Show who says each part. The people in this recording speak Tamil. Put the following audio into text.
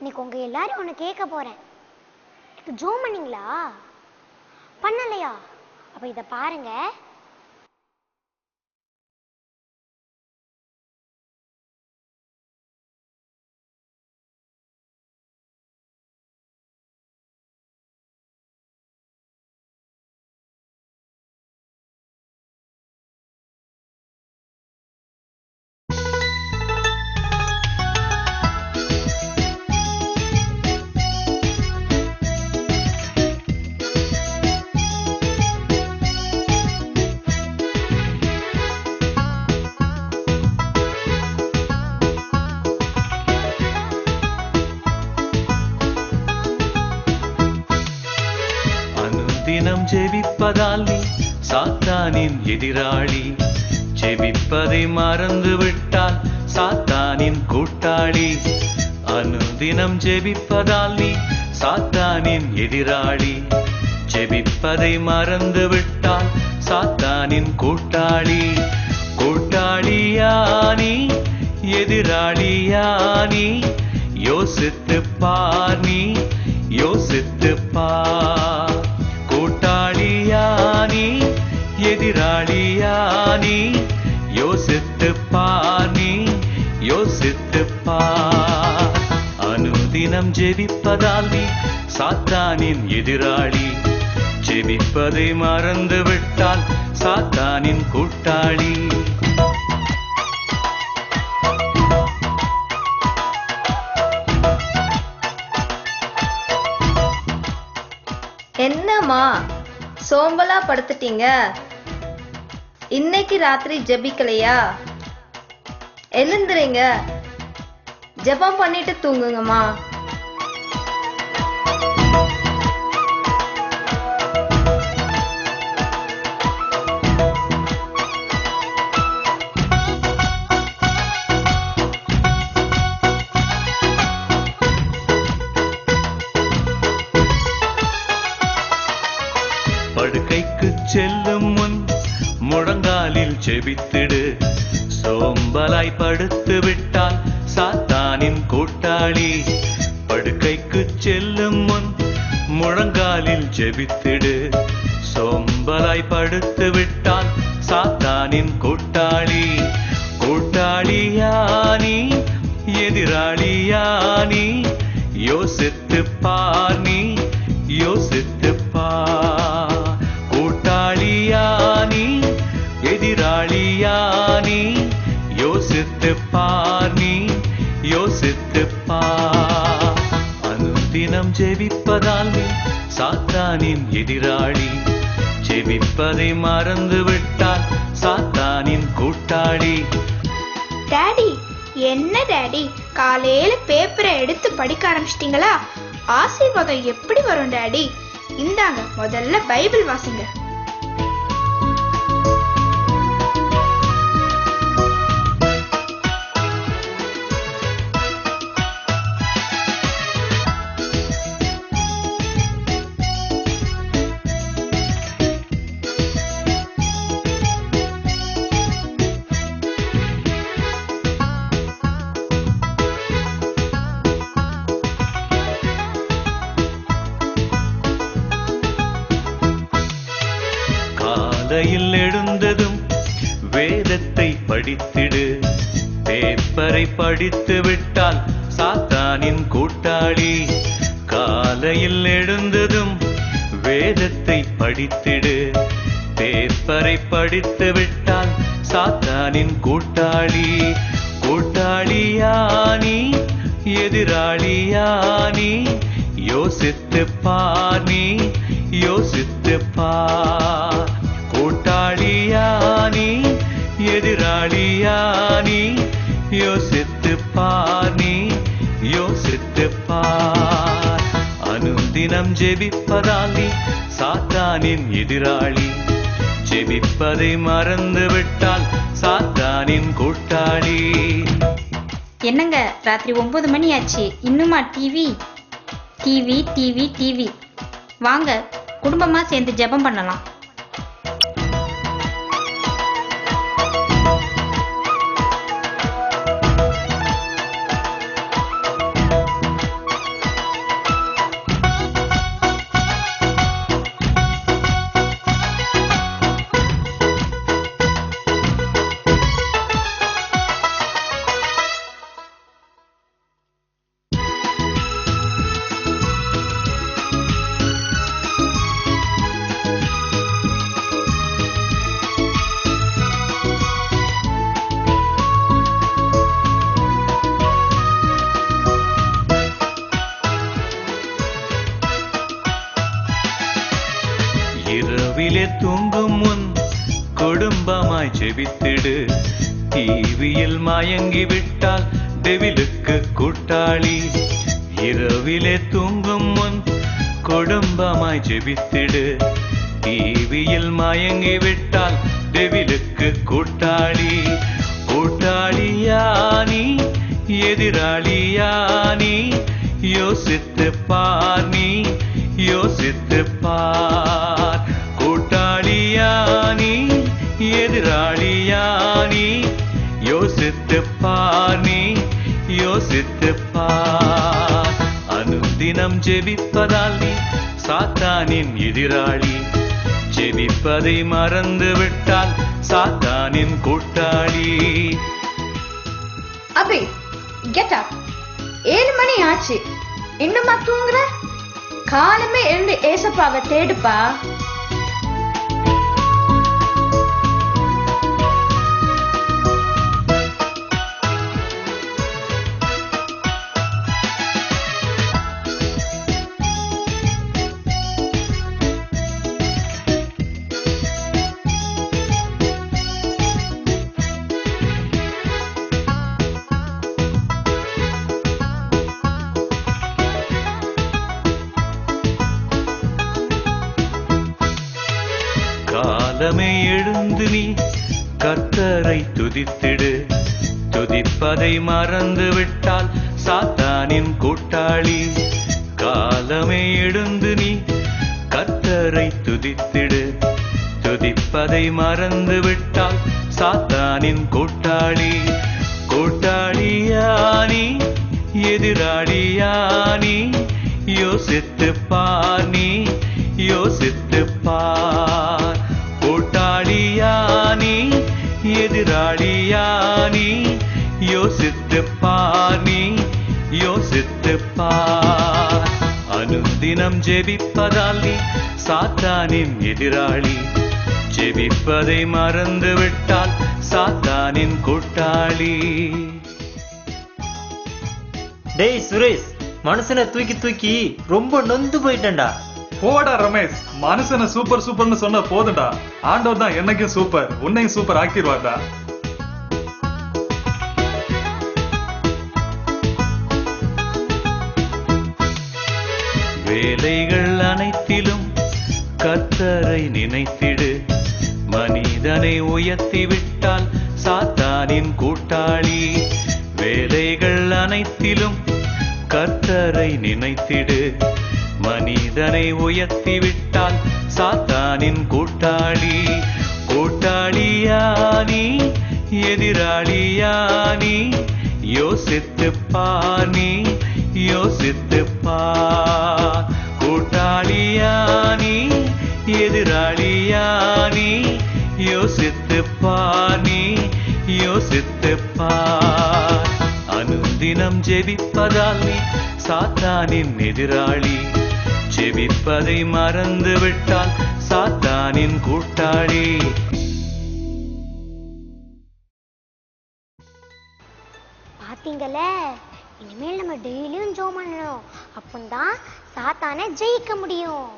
Speaker 1: இன்னைக்கு உங்க எல்லாரும் ஒன்று கேட்க போறேன். ஜோம் பண்ணீங்களா? பண்ணலையா? அப்ப இத பாருங்க.
Speaker 2: தினம் ஜெபிப்பதால் நீ சாத்தானின் எதிராளி. ஜெபிப்பதை மறந்து விட்டால் சாத்தானின் கூட்டாளி. அனுதினம் ஜெபிப்பதால் நீ சாத்தானின் எதிராளி. ஜெபிப்பதை மறந்து விட்டால் சாத்தானின் கூட்டாளி. கூட்டாளியானி எதிராளியானி யோசித்து பார், நீ யோசித்து பார். கூட்டாளியானி எதிராளியானி யோசித்து பார், நீ யோசித்து பார். அனுதினம் ஜெபிப்பதால் நீ சாத்தானின் எதிராளி. ஜெபிப்பதை மறந்து விட்டால் சாத்தானின் கூட்டாளி.
Speaker 3: என்னம்மா சோம்பலா படுத்துட்டீங்க? இன்னைக்கு ராத்திரி ஜெபிக்கலையா? எழுந்துறீங்க, ஜெபம் பண்ணிட்டு தூங்குங்கம்மா.
Speaker 2: படுக்கைக்கு செல்லும் முன் முழங்காலில் ஜெபித்திடு. சோம்பலாய் படுத்து விட்டால் சாத்தானின் கூட்டாளி. படுக்கைக்கு செல்லும் முன் முழங்காலில் ஜெபித்திடு. சோம்பலாய் படுத்து விட்டால் சாத்தானின் கூட்டாளி. கூட்டாளியானி எதிராளியானி யோசித்து பார், நீ யோசித்து பார். கூட்டாளியானி எதிராளியானி யோசித்து பார், நீ யோசித்து பார். அனுதினம் ஜெபிப்பதால் நீ சாத்தானின் எதிராளி. ஜெபிப்பதை மறந்து விட்டால் சாத்தானின் கூட்டாளி.
Speaker 4: டாடி, என்ன டாடி காலையில பேப்பரை எடுத்து படிக்க ஆரம்பிச்சிட்டீங்களா? ஆசீர்வாதம் எப்படி வரும் டாடி? இந்தாங்க, முதல்ல பைபிள் வாசிங்க.
Speaker 2: காலையில் எழுந்ததும் வேதத்தை படித்திடு. பேப்பரை படித்து விட்டால் சாத்தானின் கூட்டாளி. காலையில் எழுந்ததும் வேதத்தை படித்திடு. பேப்பரை படித்து விட்டால் சாத்தானின் கூட்டாளி. கூட்டாளியானி எதிராளியானி யோசித்து பார், நீ யோசித்து பார். கூட்டாளியானி எதிராளியானி யோசித்து பார், நீ யோசித்து பார். அனுதினம் ஜெபிப்பதால் நீ சாத்தானின் எதிராளி. ஜெபிப்பதை மறந்து விட்டால் சாத்தானின் கூட்டாளி.
Speaker 5: என்னங்க, ராத்திரி 9 மணி ஆச்சு, இன்னுமா டிவி டிவி டிவி டிவி? வாங்க, குடும்பமா சேர்ந்து ஜெபம் பண்ணலாம்.
Speaker 2: ஜெபித்திடு. டிவியில் மயங்கி விட்டால் டெவிலுக்கு கூட்டாளி. இரவிலே தூங்கும் முன் குடும்பமாய் ஜெபித்திடு. டிவியில் மயங்கி விட்டால் டெவிலுக்கு கூட்டாளி. கூட்டாளியானி எதிராளியானி யோசித்து பார், நீ யோசித்து பார். கூட்டாளியானி எதிராளியானி யோசித்து பார், நீ யோசித்து பார். அனுதினம் ஜெபிப்பதால் நீ சாத்தானின் எதிராளி. ஜெபிப்பதை மறந்து விட்டால் சாத்தானின் கூட்டாளி.
Speaker 3: அபி, கெட் அப். 7 மணி ஆச்சு, இன்னுமா தூங்குற? காலமே எழுந்து ஏசப்பாவை தேடுப்பா.
Speaker 2: காலமே எழுந்து நீ கர்த்தரை துதித்திடு. துதிப்பதை மறந்து விட்டால் சாத்தானின் கூட்டாளி. காலமே எழுந்து நீ கர்த்தரை துதித்திடு. துதிப்பதை மறந்து விட்டால் சாத்தானின் கூட்டாளி. கூட்டாளியானி எதிராளியானி யோசித்து பார், நீ யோசித்து பார். கூட்டாளியானி எதிராளியானி யோசித்து பார், நீ யோசித்து பார். அனுதினம் ஜெபிப்பதால் நீ சாத்தானின் எதிராளி. ஜெபிப்பதை மறந்து விட்டால் சாத்தானின் கூட்டாளி.
Speaker 6: டேய் சுரேஷ், மனுஷனை தூக்கி தூக்கி ரொம்ப நொந்து போயிட்டேன்டா.
Speaker 7: போடா ரமேஷ், மனுஷனை சூப்பர் சூப்பர்னு சொன்ன போதுடா. ஆண்டவர் தான் என்னைக்கும் சூப்பர், உன்னையும் சூப்பர் ஆக்கிடுவார்டா.
Speaker 2: வேலைகள் அனைத்திலும் கர்த்தரை நினைத்திடு. மனிதனை உயர்த்தி விட்டால் சாத்தானின் கூட்டாளி. வேலைகள் அனைத்திலும் கர்த்தரை நினைத்திடு. மனிதனை உயர்த்தி விட்டால் சாத்தானின் கூட்டாளி. கூட்டாளியானி எதிராளியானி யோசித்து பார், நீ யோசித்து பார். கூட்டாளியானி எதிராளியானி யோசித்து பார், நீ யோசித்து பார். அனுதினம் ஜெபிப்பதால் நீ சாத்தானின் எதிராளி. ஜெபிப்பதை மறந்து விட்டால் சாத்தானின் கூட்டாளி.
Speaker 1: பாத்தீங்களே, இனிமேல் நம்ம டெய்லியும் ஜெபம் பண்ணணும். அப்பந்தான் சாத்தானை ஜெயிக்க முடியும்.